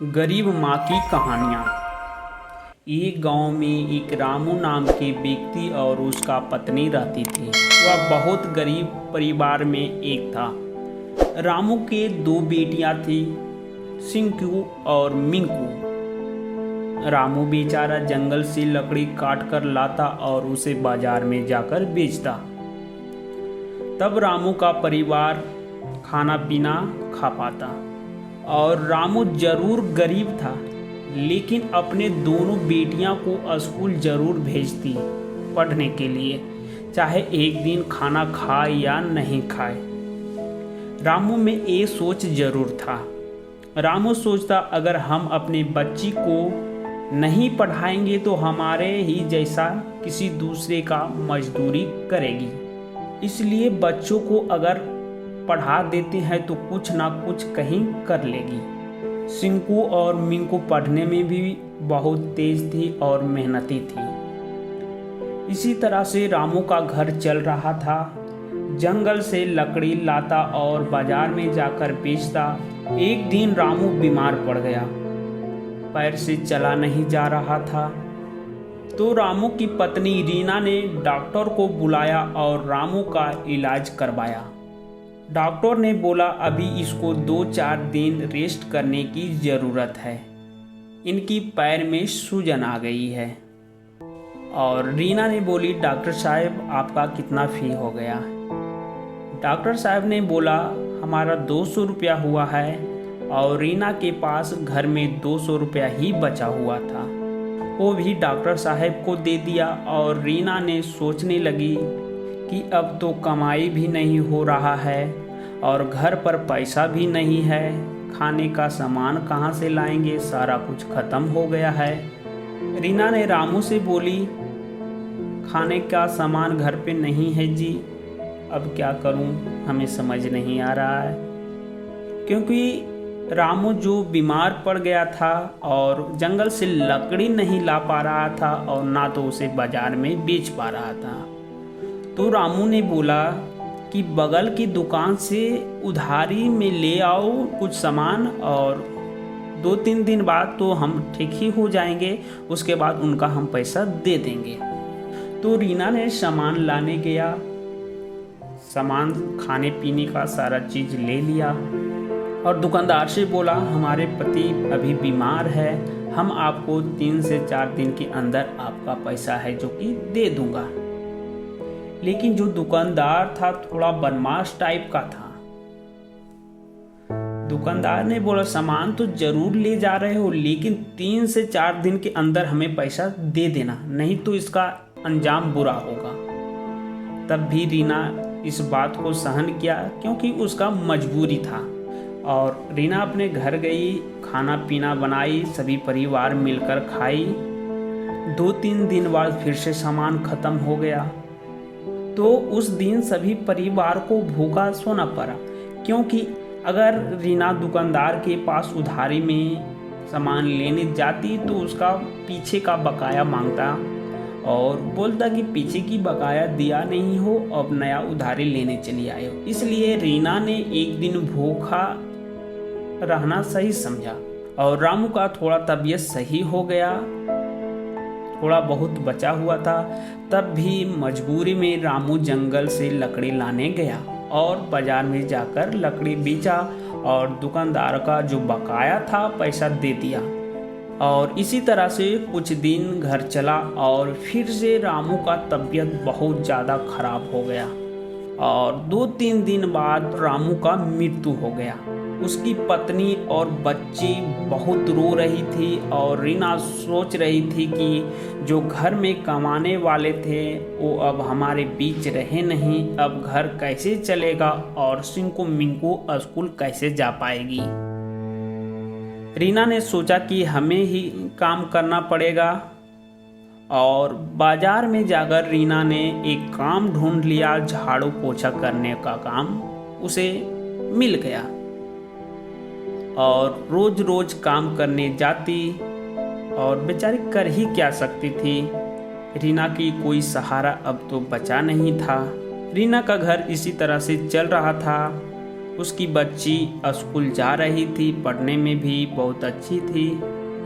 गरीब माँ की कहानियाँ। एक गांव में एक रामू नाम के व्यक्ति और उसका पत्नी रहती थी। वह बहुत गरीब परिवार में एक था। रामू के दो बेटियां थी, सिंकू और मिंकू। रामू बेचारा जंगल से लकड़ी काट कर लाता और उसे बाजार में जाकर बेचता। तब रामू का परिवार खाना पीना खा पाता। और रामू जरूर गरीब था, लेकिन अपने दोनों बेटियां को स्कूल जरूर भेजती पढ़ने के लिए, चाहे एक दिन खाना खाए या नहीं खाए। रामू में ये सोच जरूर था। रामू सोचता, अगर हम अपने बच्ची को नहीं पढ़ाएंगे तो हमारे ही जैसा किसी दूसरे का मजदूरी करेगी। इसलिए बच्चों को अगर पढ़ा देते हैं तो कुछ ना कुछ कहीं कर लेगी। सिंकू और मिंकू पढ़ने में भी बहुत तेज थी और मेहनती थी। इसी तरह से रामू का घर चल रहा था। जंगल से लकड़ी लाता और बाजार में जाकर बेचता। एक दिन रामू बीमार पड़ गया, पैर से चला नहीं जा रहा था। तो रामू की पत्नी रीना ने डॉक्टर को बुलाया और रामू का इलाज करवाया। डॉक्टर ने बोला, अभी इसको 2-4 दिन रेस्ट करने की ज़रूरत है। इनकी पैर में सूजन आ गई है। और रीना ने बोली, डॉक्टर साहब आपका कितना फ़ी हो गया? डॉक्टर साहब ने बोला, हमारा 200 रुपया हुआ है। और रीना के पास घर में 200 रुपया ही बचा हुआ था। वो भी डॉक्टर साहब को दे दिया। और रीना ने सोचने लगी कि अब तो कमाई भी नहीं हो रहा है और घर पर पैसा भी नहीं है, खाने का सामान कहाँ से लाएंगे, सारा कुछ ख़त्म हो गया है। रीना ने रामू से बोली, खाने का सामान घर पे नहीं है जी, अब क्या करूं, हमें समझ नहीं आ रहा है। क्योंकि रामू जो बीमार पड़ गया था और जंगल से लकड़ी नहीं ला पा रहा था और ना तो उसे बाजार में बेच पा रहा था। तो रामू ने बोला कि बगल की दुकान से उधारी में ले आओ कुछ सामान, और 2-3 दिन बाद तो हम ठीक ही हो जाएंगे, उसके बाद उनका हम पैसा दे देंगे। तो रीना ने सामान लाने गया, सामान खाने पीने का सारा चीज़ ले लिया और दुकानदार से बोला, हमारे पति अभी बीमार है, हम आपको 3 से 4 दिन के अंदर आपका पैसा है जो कि दे दूंगा। लेकिन जो दुकानदार था थोड़ा बदमाश टाइप का था। दुकानदार ने बोला, सामान तो जरूर ले जा रहे हो, लेकिन 3 से 4 दिन के अंदर हमें पैसा दे देना, नहीं तो इसका अंजाम बुरा होगा। तब भी रीना इस बात को सहन किया, क्योंकि उसका मजबूरी था। और रीना अपने घर गई, खाना पीना बनाई, सभी परिवार मिलकर खाई। 2-3 दिन बाद फिर से सामान खत्म हो गया। तो उस दिन सभी परिवार को भूखा सोना पड़ा, क्योंकि अगर रीना दुकानदार के पास उधारी में सामान लेने जाती तो उसका पीछे का बकाया मांगता और बोलता कि पीछे की बकाया दिया नहीं हो, अब नया उधारी लेने चली आए हो। इसलिए रीना ने एक दिन भूखा रहना सही समझा और रामू का थोड़ा तबीयत सही हो गया, थोड़ा बहुत बचा हुआ था। तब भी मजबूरी में रामू जंगल से लकड़ी लाने गया और बाजार में जाकर लकड़ी बेचा और दुकानदार का जो बकाया था पैसा दे दिया। और इसी तरह से कुछ दिन घर चला और फिर से रामू का तबीयत बहुत ज़्यादा खराब हो गया। और 2-3 दिन बाद रामू का मृत्यु हो गया। उसकी पत्नी और बच्ची बहुत रो रही थी और रीना सोच रही थी कि जो घर में कमाने वाले थे वो अब हमारे बीच रहे नहीं, अब घर कैसे चलेगा और सिंकू मिंकू स्कूल कैसे जा पाएगी। रीना ने सोचा कि हमें ही काम करना पड़ेगा और बाजार में जाकर रीना ने एक काम ढूंढ लिया, झाड़ू पोछा करने का काम उसे मिल गया। और रोज रोज काम करने जाती और बेचारी कर ही क्या सकती थी। रीना की कोई सहारा अब तो बचा नहीं था। रीना का घर इसी तरह से चल रहा था। उसकी बच्ची स्कूल जा रही थी, पढ़ने में भी बहुत अच्छी थी।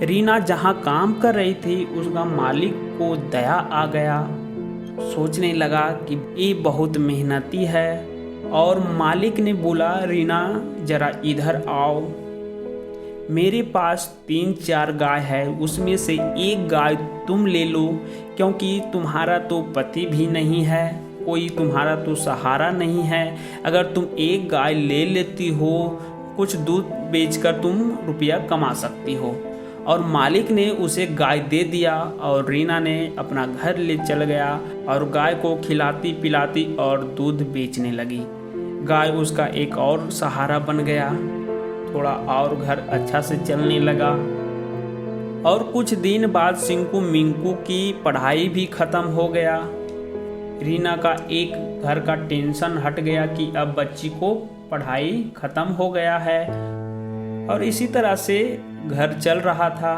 रीना जहाँ काम कर रही थी उसका मालिक को दया आ गया। सोचने लगा कि ये बहुत मेहनती है, और मालिक ने बोला, रीना जरा इधर आओ, मेरे पास 3-4 गाय है, उसमें से एक गाय तुम ले लो, क्योंकि तुम्हारा तो पति भी नहीं है, कोई तुम्हारा तो सहारा नहीं है। अगर तुम एक गाय ले लेती हो, कुछ दूध बेचकर तुम रुपया कमा सकती हो। और मालिक ने उसे गाय दे दिया और रीना ने अपना घर ले चल गया और गाय को खिलाती पिलाती और दूध बेचने लगी। गाय उसका एक और सहारा बन गया, थोड़ा और घर अच्छा से चलने लगा। और कुछ दिन बाद सिंकू मिंकू की पढ़ाई भी ख़त्म हो गया। रीना का एक घर का टेंशन हट गया कि अब बच्ची को पढ़ाई ख़त्म हो गया है, और इसी तरह से घर चल रहा था।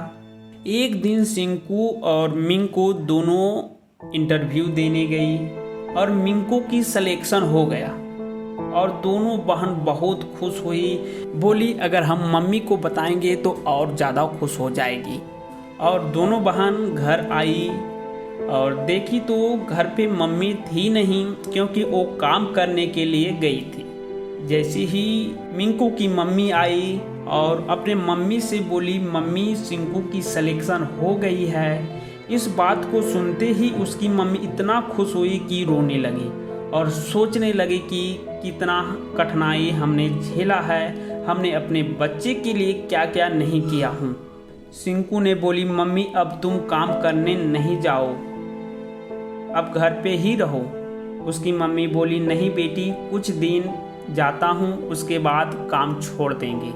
एक दिन सिंकू और मिंकू दोनों इंटरव्यू देने गई और मिंकू की सिलेक्शन हो गया, और दोनों बहन बहुत खुश हुई। बोली, अगर हम मम्मी को बताएंगे तो और ज़्यादा खुश हो जाएगी। और दोनों बहन घर आई और देखी तो घर पे मम्मी थी नहीं, क्योंकि वो काम करने के लिए गई थी। जैसे ही मिंकू की मम्मी आई और अपने मम्मी से बोली, मम्मी सिंकू की सिलेक्शन हो गई है। इस बात को सुनते ही उसकी मम्मी इतना खुश हुई कि रोने लगी और सोचने लगी कि कितना कठिनाई हमने झेला है, हमने अपने बच्चे के लिए क्या क्या नहीं किया हूँ। सिंकू ने बोली, मम्मी अब तुम काम करने नहीं जाओ, अब घर पे ही रहो। उसकी मम्मी बोली, नहीं बेटी, कुछ दिन जाता हूँ, उसके बाद काम छोड़ देंगे।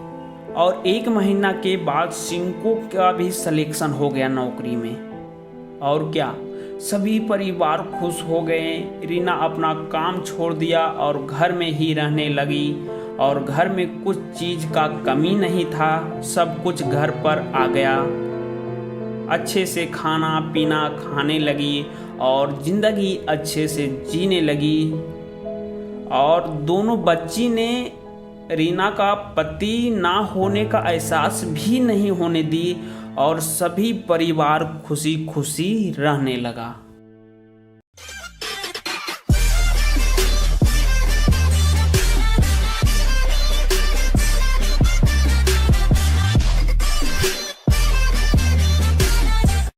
और 1 महीना के बाद सिंकू का भी सिलेक्शन हो गया नौकरी में। और क्या, सभी परिवार खुश हो गए। रीना अपना काम छोड़ दिया और घर में ही रहने लगी, और घर में कुछ चीज़ का कमी नहीं था, सब कुछ घर पर आ गया। अच्छे से खाना पीना खाने लगी और ज़िंदगी अच्छे से जीने लगी। और दोनों बच्ची ने रीना का पति ना होने का एहसास भी नहीं होने दी, और सभी परिवार खुशी खुशी रहने लगा।